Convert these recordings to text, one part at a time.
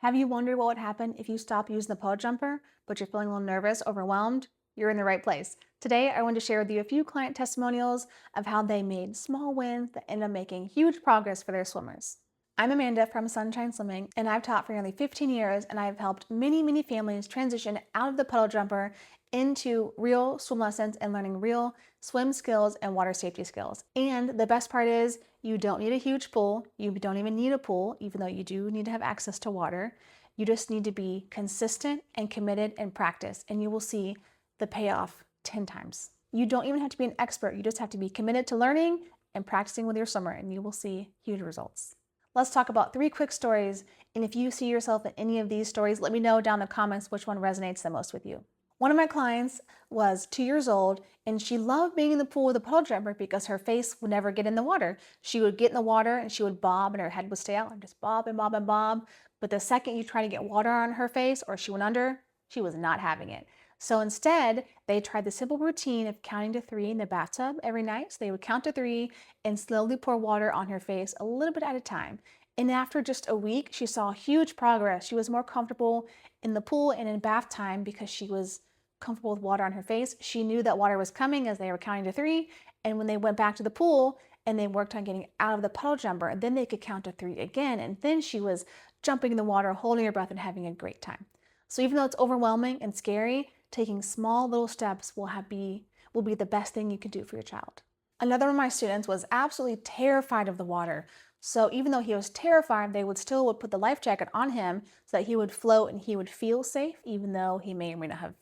Have you wondered what would happen if you stop using the puddle jumper, but you're feeling a little nervous, overwhelmed? You're in the right place. Today, I want to share with you a few client testimonials of how they made small wins that end up making huge progress for their swimmers. I'm Amanda from Sunshine Swimming, and I've taught for nearly 15 years, and I've helped many families transition out of the puddle jumper into real swim lessons and learning real swim skills and water safety skills. And the best part is you don't need a huge pool. You don't even need a pool, even though you do need to have access to water. You just need to be consistent and committed and practice, and you will see the payoff 10 times. You don't even have to be an expert. You just have to be committed to learning and practicing with your swimmer, and you will see huge results. Let's talk about 3 quick stories, and if you see yourself in any of these stories, let me know down in the comments which one resonates the most with you. One of my clients was 2 years old, and she loved being in the pool with a puddle jumper because her face would never get in the water. She would get in the water and she would bob and her head would stay out and just bob and bob and bob. But the second you try to get water on her face or she went under, she was not having it. So instead, they tried the simple routine of counting to 3 in the bathtub every night. So they would count to 3 and slowly pour water on her face a little bit at a time. And after just a week, she saw huge progress. She was more comfortable in the pool and in bath time because she was comfortable with water on her face. She knew that water was coming as they were counting to 3. And when they went back to the pool and they worked on getting out of the puddle jumper, and then they could count to 3 again. And then she was jumping in the water, holding her breath and having a great time. So even though it's overwhelming and scary, taking small little steps will be the best thing you can do for your child. Another one of my students was absolutely terrified of the water. So even though he was terrified, they would put the life jacket on him so that he would float and he would feel safe, even though he may or may not have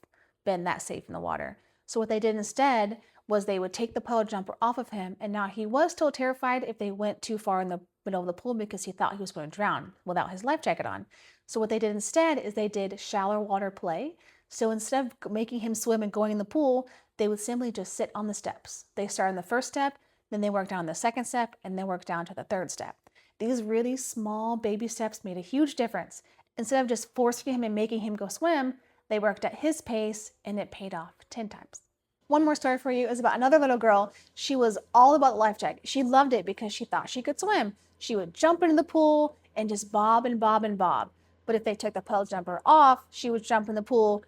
been that safe in the water. So what they did instead was they would take the puddle jumper off of him, and now he was still terrified if they went too far in the middle of the pool because he thought he was going to drown without his life jacket on. So what they did instead is they did shallow water play. So instead of making him swim and going in the pool, they would simply just sit on the steps. They start on the first step, then they work down the second step, and then work down to the third step. These really small baby steps made a huge difference. Instead of just forcing him and making him go swim, they worked at his pace and it paid off 10 times. One more story for you is about another little girl. She was all about the life jacket. She loved it because she thought she could swim. She would jump into the pool and just bob and bob and bob. But if they took the puddle jumper off, she would jump in the pool,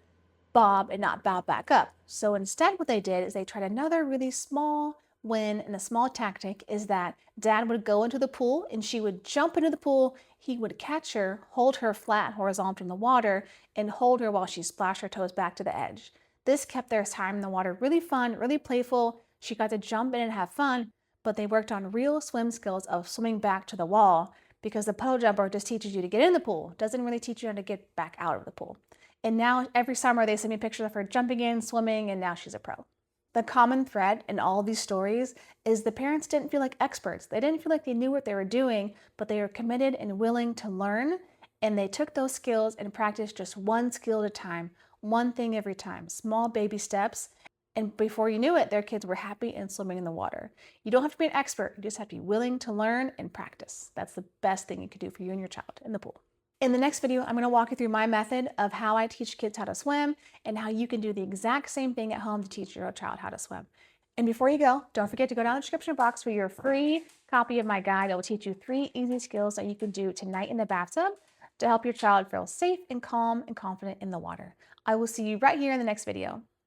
bob, and not bob back up. So instead what they did is they tried another really small win, and a small tactic is that dad would go into the pool and she would jump into the pool. He would catch her, hold her flat horizontal in the water, and hold her while she splashed her toes back to the edge. This kept their time in the water really fun, really playful. She got to jump in and have fun, but they worked on real swim skills of swimming back to the wall because the puddle jumper just teaches you to get in the pool, doesn't really teach you how to get back out of the pool. And now every summer they send me pictures of her jumping in, swimming, and now she's a pro. The common thread in all of these stories is the parents didn't feel like experts. They didn't feel like they knew what they were doing, but they were committed and willing to learn, and they took those skills and practiced just one skill at a time, one thing every time, small baby steps, and before you knew it, their kids were happy and swimming in the water. You don't have to be an expert. You just have to be willing to learn and practice. That's the best thing you could do for you and your child in the pool. In the next video, I'm going to walk you through my method of how I teach kids how to swim and how you can do the exact same thing at home to teach your child how to swim. And before you go, don't forget to go down the description box for your free copy of my guide. It will teach you 3 easy skills that you can do tonight in the bathtub to help your child feel safe and calm and confident in the water. I will see you right here in the next video.